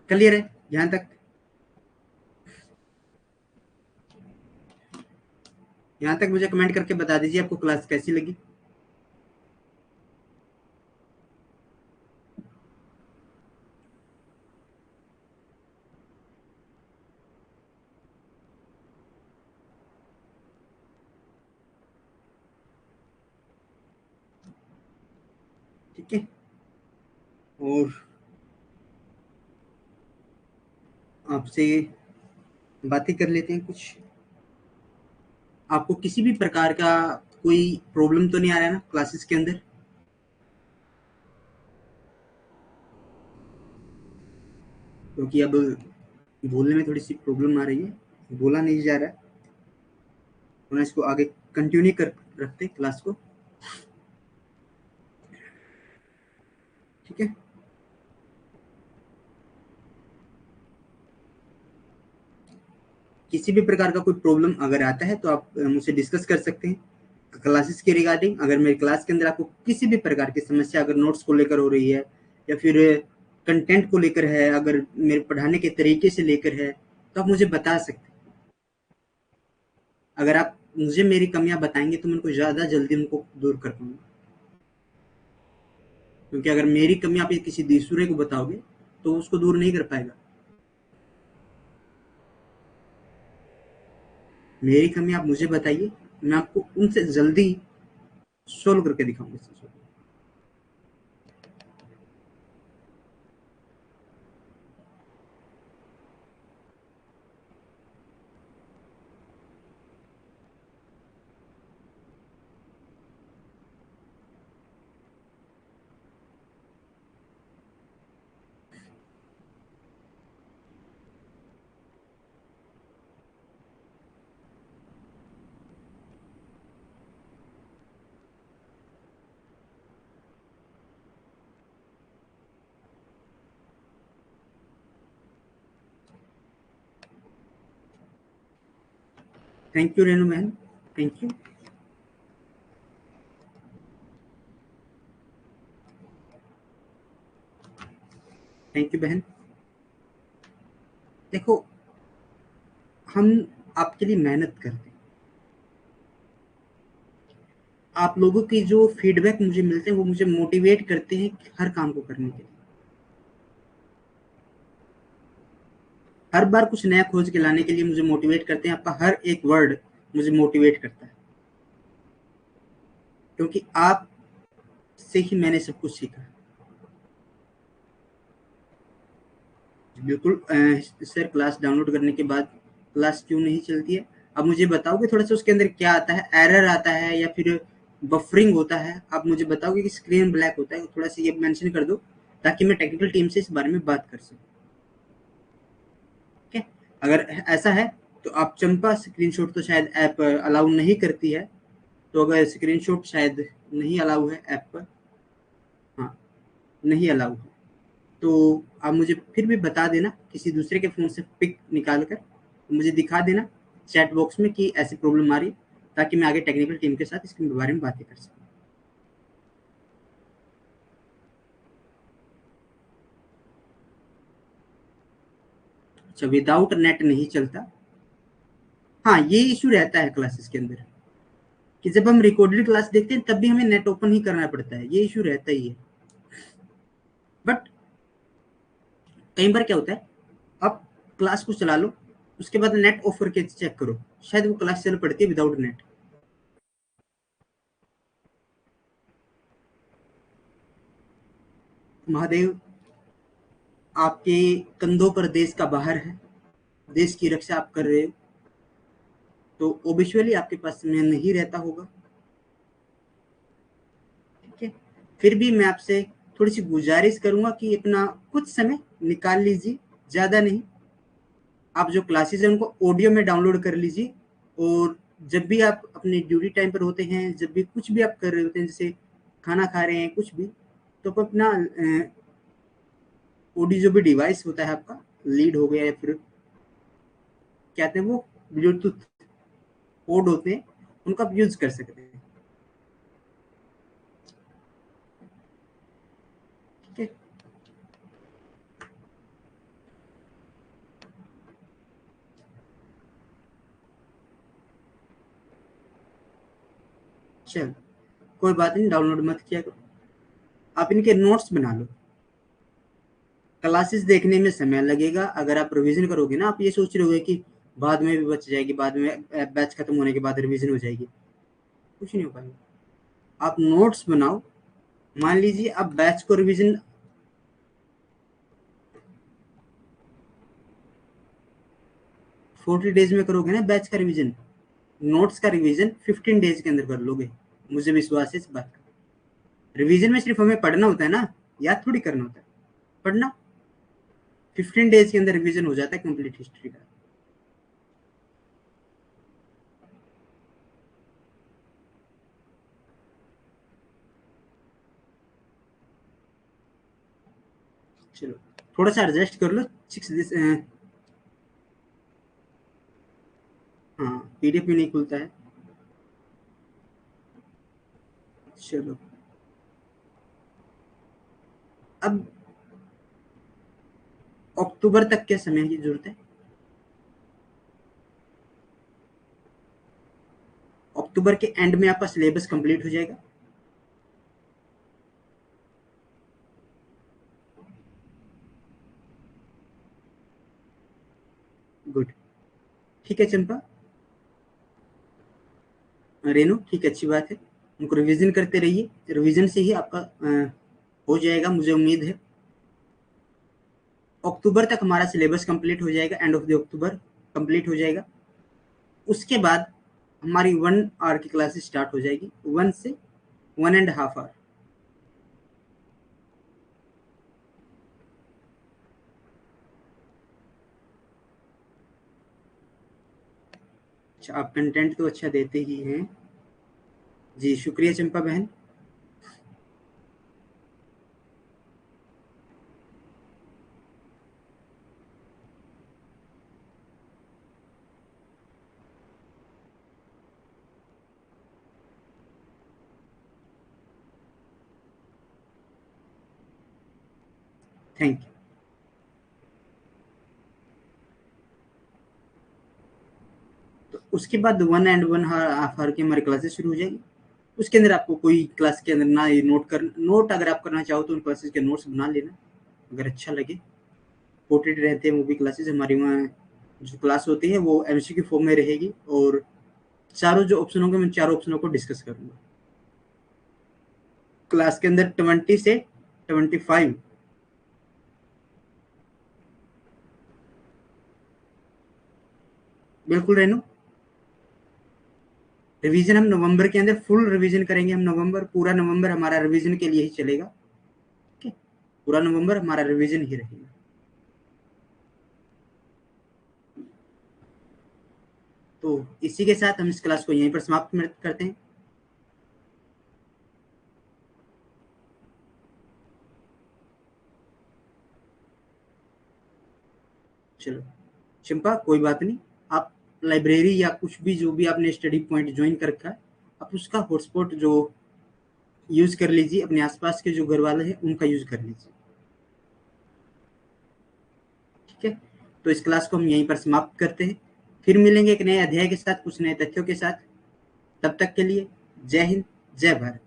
A: Clear है यहाँ तक? यहाँ तक मुझे कमेंट करके बता दीजिए आपको क्लास कैसी लगी. ठीक है, और आपसे बातें कर लेते हैं कुछ. आपको किसी भी प्रकार का कोई प्रॉब्लम तो नहीं आ रहा है ना क्लासेस के अंदर? क्योंकि अब बोलने में थोड़ी सी प्रॉब्लम आ रही है, बोला नहीं जा रहा है. तो इसको आगे कंटिन्यू कर रखते क्लास को. ठीक है, किसी भी प्रकार का कोई प्रॉब्लम अगर आता है तो आप मुझसे डिस्कस कर सकते हैं क्लासेस के रिगार्डिंग. अगर मेरी क्लास के अंदर आपको किसी भी प्रकार की समस्या अगर नोट्स को लेकर हो रही है या फिर कंटेंट को लेकर है, अगर मेरे पढ़ाने के तरीके से लेकर है, तो आप मुझे बता सकते हैं. अगर आप मुझे मेरी कमियां बताएंगे तो मैं उनको ज़्यादा जल्दी उनको दूर कर पाऊंगा. क्योंकि अगर मेरी कमी आप किसी दूसरे को बताओगे तो उसको दूर नहीं कर पाएगा. मेरी कमी आप मुझे बताइए, मैं आपको उनसे जल्दी सोल्व करके दिखाऊंगा. थैंक यू रेनू बहन, थैंक यू. थैंक यू बहन. देखो, हम आपके लिए मेहनत करते हैं. आप लोगों की जो फीडबैक मुझे मिलते हैं वो मुझे मोटिवेट करते हैं हर काम को करने के लिए. हर बार कुछ नया खोज के लाने के लिए मुझे मोटिवेट करते हैं. आपका हर एक वर्ड मुझे मोटिवेट करता है, क्योंकि आप से ही मैंने सब कुछ सीखा. बिल्कुल सर, क्लास डाउनलोड करने के बाद क्लास क्यों नहीं चलती है? अब मुझे बताओगे थोड़ा सा उसके अंदर क्या आता है, एरर आता है या फिर बफरिंग होता है? आप मुझे बताओगे कि स्क्रीन ब्लैक होता है, थोड़ा सा ये मेंशन कर दो ताकि मैं टेक्निकल टीम से इस बारे में बात कर सकूं. ठीक है, अगर ऐसा है तो आप चंपा स्क्रीनशॉट तो शायद ऐप अलाउ नहीं करती है, तो अगर स्क्रीनशॉट शायद नहीं अलाउ है ऐप पर, हाँ नहीं अलाउ है, तो आप मुझे फिर भी बता देना किसी दूसरे के फ़ोन से पिक निकाल कर मुझे दिखा देना चैट बॉक्स में कि ऐसी प्रॉब्लम आ रही है, ताकि मैं आगे टेक्निकल टीम के साथ इसके बारे में बातें कर सकूँ. अच्छा, विदाउट नेट नहीं चलता? हाँ, ये इशू रहता है क्लासेस के अंदर कि जब हम रिकॉर्डेड क्लास देखते हैं तब भी हमें नेट ओपन ही करना पड़ता है. ये इशू रहता ही है. बट कई बार क्या होता है, आप क्लास को चला लो, उसके बाद नेट ऑफ करके चेक करो, शायद वो क्लास चल पड़ती है विदाउट नेट. महादेव आपके कंधों पर देश का भार है, देश की रक्षा आप कर रहे हो, तो ओबिचुअली आपके पास समय नहीं रहता होगा. ठीक है, फिर भी मैं आपसे थोड़ी सी गुजारिश करूंगा कि अपना कुछ समय निकाल लीजिए, ज़्यादा नहीं. आप जो क्लासेस हैं उनको ऑडियो में डाउनलोड कर लीजिए, और जब भी आप अपने ड्यूटी टाइम पर होते हैं, जब भी कुछ भी आप कर रहे होते हैं, जैसे खाना खा रहे हैं, कुछ भी, तो आप अपना ऑडियो जो भी डिवाइस होता है आपका, लीड हो गया या फिर कहते हैं वो ब्लूटूथ पोर्ट होते हैं, उनका आप यूज कर सकते हैं। ठीक है, चल कोई बात नहीं, डाउनलोड मत किया करो, आप इनके नोट्स बना लो। क्लासेस देखने में समय लगेगा, अगर आप रिवीजन करोगे ना, आप ये सोच रहे होगे कि बाद में भी बच जाएगी, बाद में बैच खत्म होने के बाद रिवीजन हो जाएगी, कुछ नहीं हो पाएगा। आप नोट्स बनाओ। मान लीजिए आप बैच को रिवीजन 40 डेज में करोगे ना, बैच का रिवीजन, नोट्स का रिवीजन 15 डेज के अंदर कर लोगे, मुझे विश्वास है इस बात का। रिवीजन में सिर्फ हमें पढ़ना होता है ना, याद थोड़ी करना होता है, पढ़ना। 15 डेज के अंदर रिवीजन हो जाता है कंप्लीट हिस्ट्री का। चलो थोड़ा सा एडजस्ट कर लो, 6 हाँ, पीडीएफ भी नहीं खुलता है। चलो अब अक्टूबर तक के समय की जरूरत है। अक्टूबर के एंड में आपका सिलेबस कंप्लीट हो जाएगा। गुड, ठीक है चंपा, रेनू, ठीक है, अच्छी बात है, उनको रिवीजन करते रहिए, रिवीजन से ही आपका हो जाएगा, मुझे उम्मीद है। अक्टूबर तक हमारा सिलेबस कंप्लीट हो जाएगा, end of the October complete हो जाएगा। उसके बाद हमारी 1 आवर की क्लासेस स्टार्ट हो जाएगी, 1 से 1.5 आवर। अच्छा, आप कंटेंट तो अच्छा देते ही हैं। जी शुक्रिया चंपा बहन। Thank you. तो उसके बाद 1 and 1.5 आवर की हमारी क्लासेस शुरू हो जाएगी। उसके अंदर आपको कोई क्लास के अंदर ना ये नोट अगर आप करना चाहो तो उन क्लासेस के नोट्स बना लेना, अगर अच्छा लगे। पोर्ट्रेट रहते हैं वो भी क्लासेस हमारी, वहाँ जो क्लास होती है वो एमसीक्यू फॉर्म में रहेगी, और चारों जो ऑप्शन होंगे मैं चारों ऑप्शनों को डिस्कस करूंगा। क्लास के अंदर 20 से 25। बिल्कुल रेनू, रिवीजन हम नवंबर के अंदर फुल रिवीजन करेंगे। हम नवंबर, पूरा नवंबर हमारा रिवीजन के लिए ही चलेगा। ठीक है, पूरा नवंबर हमारा रिवीजन ही रहेगा। तो इसी के साथ हम इस क्लास को यहीं पर समाप्त करते हैं। चलो चंपा, कोई बात नहीं, आप लाइब्रेरी या कुछ भी जो भी आपने स्टडी पॉइंट ज्वाइन कर रखा है, आप उसका हॉटस्पॉट जो यूज कर लीजिए, अपने आसपास के जो घर वाले हैं उनका यूज कर लीजिए। ठीक है, तो इस क्लास को हम यहीं पर समाप्त करते हैं, फिर मिलेंगे एक नए अध्याय के साथ, कुछ नए तथ्यों के साथ। तब तक के लिए जय हिंद, जय भारत।